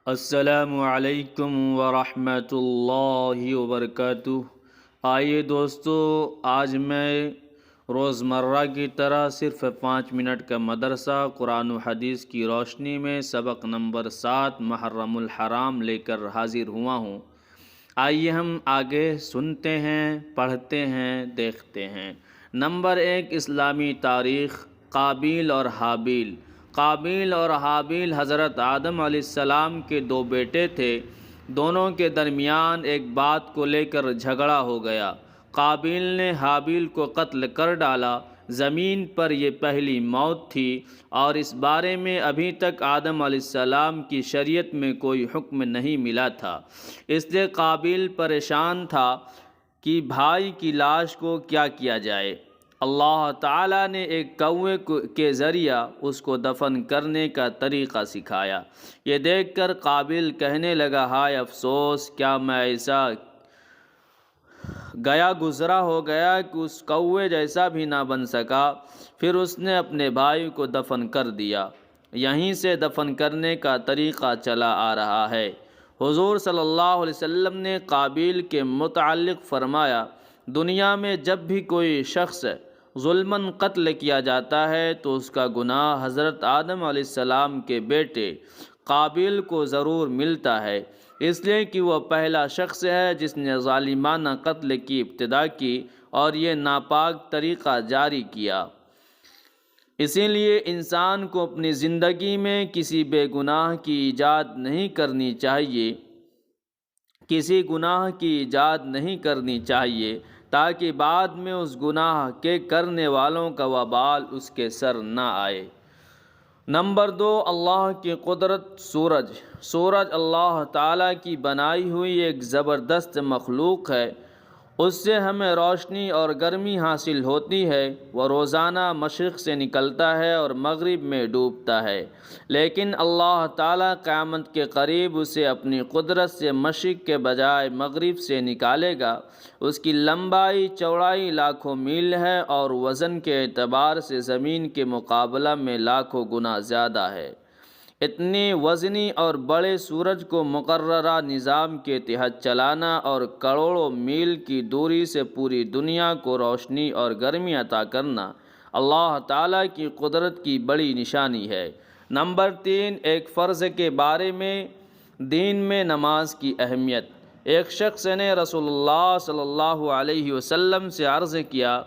السلام علیکم ورحمۃ اللہ وبرکاتہ۔ آئیے دوستو، آج میں روزمرہ کی طرح صرف 5 منٹ کا مدرسہ قرآن و حدیث کی روشنی میں سبق نمبر 7 محرم الحرام لے کر حاضر ہوا ہوں۔ آئیے ہم آگے سنتے ہیں، پڑھتے ہیں، دیکھتے ہیں۔ نمبر 1، اسلامی تاریخ۔ قابیل اور حابیل۔ قابیل اور حابیل حضرت آدم علیہ السلام کے 2 بیٹے تھے۔ دونوں کے درمیان ایک بات کو لے کر جھگڑا ہو گیا۔ قابیل نے حابیل کو قتل کر ڈالا۔ زمین پر یہ پہلی موت تھی اور اس بارے میں ابھی تک آدم علیہ السلام کی شریعت میں کوئی حکم نہیں ملا تھا۔ اس لیے قابیل پریشان تھا کہ بھائی کی لاش کو کیا کیا جائے۔ اللہ تعالیٰ نے ایک کوے کے ذریعہ اس کو دفن کرنے کا طریقہ سکھایا۔ یہ دیکھ کر قابیل کہنے لگا، ہائے افسوس، کیا میں ایسا گیا گزرا ہو گیا کہ اس کوے جیسا بھی نہ بن سکا۔ پھر اس نے اپنے بھائی کو دفن کر دیا۔ یہیں سے دفن کرنے کا طریقہ چلا آ رہا ہے۔ حضور صلی اللہ علیہ وسلم نے قابیل کے متعلق فرمایا، دنیا میں جب بھی کوئی شخص ظلماً قتل کیا جاتا ہے تو اس کا گناہ حضرت آدم علیہ السلام کے بیٹے قابیل کو ضرور ملتا ہے، اس لیے کہ وہ پہلا شخص ہے جس نے ظالمانہ قتل کی ابتدا کی اور یہ ناپاک طریقہ جاری کیا۔ اسی لیے انسان کو اپنی زندگی میں کسی بے گناہ کی ایجاد نہیں کرنی چاہیے، تاکہ بعد میں اس گناہ کے کرنے والوں کا وبال اس کے سر نہ آئے۔ نمبر 2، اللہ کی قدرت۔ سورج اللہ تعالیٰ کی بنائی ہوئی ایک زبردست مخلوق ہے۔ اس سے ہمیں روشنی اور گرمی حاصل ہوتی ہے۔ وہ روزانہ مشرق سے نکلتا ہے اور مغرب میں ڈوبتا ہے، لیکن اللہ تعالیٰ قیامت کے قریب اسے اپنی قدرت سے مشرق کے بجائے مغرب سے نکالے گا۔ اس کی لمبائی چوڑائی لاکھوں میل ہے اور وزن کے اعتبار سے زمین کے مقابلہ میں لاکھوں گنا زیادہ ہے۔ اتنی وزنی اور بڑے سورج کو مقررہ نظام کے تحت چلانا اور کروڑوں میل کی دوری سے پوری دنیا کو روشنی اور گرمی عطا کرنا اللہ تعالیٰ کی قدرت کی بڑی نشانی ہے۔ نمبر 3، ایک فرض کے بارے میں دین میں نماز کی اہمیت۔ ایک شخص نے رسول اللہ صلی اللہ علیہ وسلم سے عرض کیا،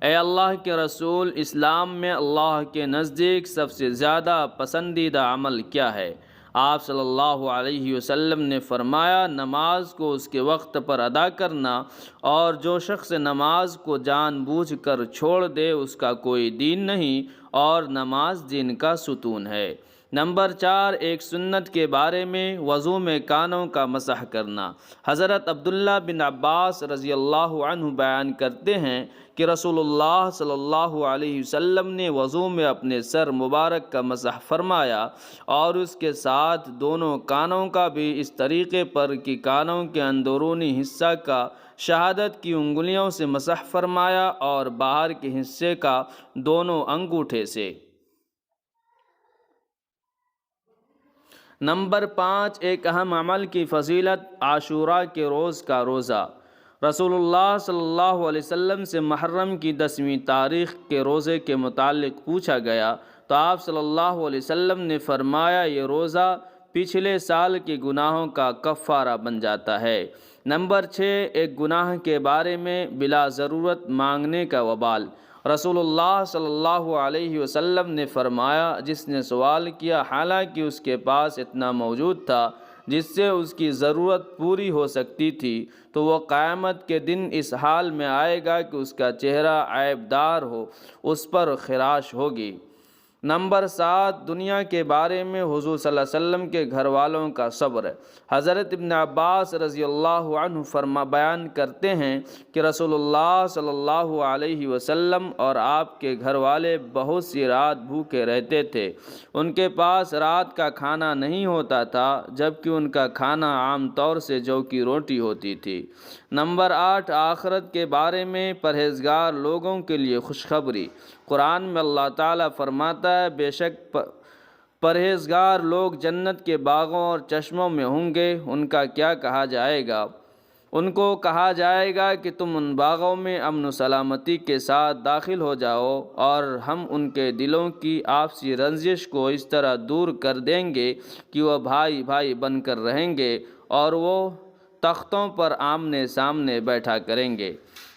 اے اللہ کے رسول، اسلام میں اللہ کے نزدیک سب سے زیادہ پسندیدہ عمل کیا ہے؟ آپ صلی اللہ علیہ وسلم نے فرمایا، نماز کو اس کے وقت پر ادا کرنا، اور جو شخص نماز کو جان بوجھ کر چھوڑ دے اس کا کوئی دین نہیں، اور نماز دین کا ستون ہے۔ نمبر 4، ایک سنت کے بارے میں وضو میں کانوں کا مسح کرنا۔ حضرت عبداللہ بن عباس رضی اللہ عنہ بیان کرتے ہیں کہ رسول اللہ صلی اللہ علیہ وسلم نے وضو میں اپنے سر مبارک کا مسح فرمایا اور اس کے ساتھ دونوں کانوں کا بھی اس طریقے پر کہ کانوں کے اندرونی حصہ کا شہادت کی انگلیوں سے مسح فرمایا اور باہر کے حصے کا دونوں انگوٹھے سے۔ نمبر 5، ایک اہم عمل کی فضیلت، عاشوراء کے روز کا روزہ۔ رسول اللہ صلی اللہ علیہ وسلم سے محرم کی 10ویں تاریخ کے روزے کے متعلق پوچھا گیا تو آپ صلی اللہ علیہ وسلم نے فرمایا، یہ روزہ پچھلے سال کے گناہوں کا کفارہ بن جاتا ہے۔ نمبر 6، ایک گناہ کے بارے میں بلا ضرورت مانگنے کا وبال۔ رسول اللہ صلی اللہ علیہ وسلم نے فرمایا، جس نے سوال کیا حالانکہ اس کے پاس اتنا موجود تھا جس سے اس کی ضرورت پوری ہو سکتی تھی، تو وہ قیامت کے دن اس حال میں آئے گا کہ اس کا چہرہ عیب دار ہو، اس پر خراش ہوگی۔ نمبر 7، دنیا کے بارے میں حضور صلی اللہ علیہ وسلم کے گھر والوں کا صبر۔ حضرت ابن عباس رضی اللہ عنہ بیان کرتے ہیں کہ رسول اللہ صلی اللہ علیہ وسلم اور آپ کے گھر والے بہت سی رات بھوکے رہتے تھے۔ ان کے پاس رات کا کھانا نہیں ہوتا تھا، جبکہ ان کا کھانا عام طور سے جو کی روٹی ہوتی تھی۔ نمبر 8، آخرت کے بارے میں پرہیزگار لوگوں کے لیے خوشخبری۔ قرآن میں اللہ تعالیٰ فرماتا ہے، بے شک پرہیزگار لوگ جنت کے باغوں اور چشموں میں ہوں گے، ان کا کیا کہا جائے گا؟ ان کو کہا جائے گا کہ تم ان باغوں میں امن و سلامتی کے ساتھ داخل ہو جاؤ، اور ہم ان کے دلوں کی آپسی رنجش کو اس طرح دور کر دیں گے کہ وہ بھائی بھائی بن کر رہیں گے اور وہ تختوں پر آمنے سامنے بیٹھا کریں گے۔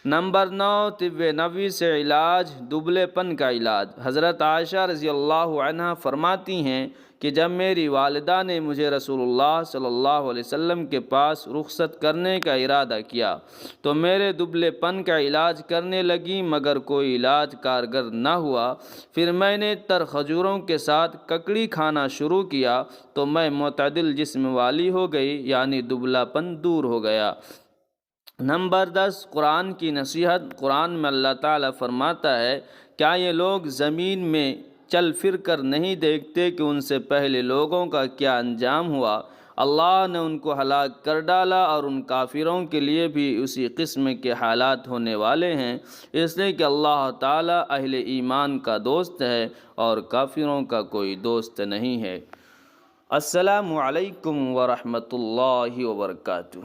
نمبر 9، طب نبوی سے علاج، دبلے پن کا علاج۔ حضرت عائشہ رضی اللہ عنہا فرماتی ہیں کہ جب میری والدہ نے مجھے رسول اللہ صلی اللہ علیہ وسلم کے پاس رخصت کرنے کا ارادہ کیا تو میرے دبلے پن کا علاج کرنے لگیں، مگر کوئی علاج کارگر نہ ہوا۔ پھر میں نے تر کھجوروں کے ساتھ ککڑی کھانا شروع کیا تو میں معتدل جسم والی ہو گئی، یعنی دبلا پن دور ہو گیا۔ نمبر 10، قرآن کی نصیحت۔ قرآن میں اللہ تعالیٰ فرماتا ہے، کیا یہ لوگ زمین میں چل پھر کر نہیں دیکھتے کہ ان سے پہلے لوگوں کا کیا انجام ہوا؟ اللہ نے ان کو ہلاک کر ڈالا اور ان کافروں کے لیے بھی اسی قسم کے حالات ہونے والے ہیں، اس لیے کہ اللہ تعالیٰ اہل ایمان کا دوست ہے اور کافروں کا کوئی دوست نہیں ہے۔ السلام علیکم ورحمۃ اللہ وبرکاتہ۔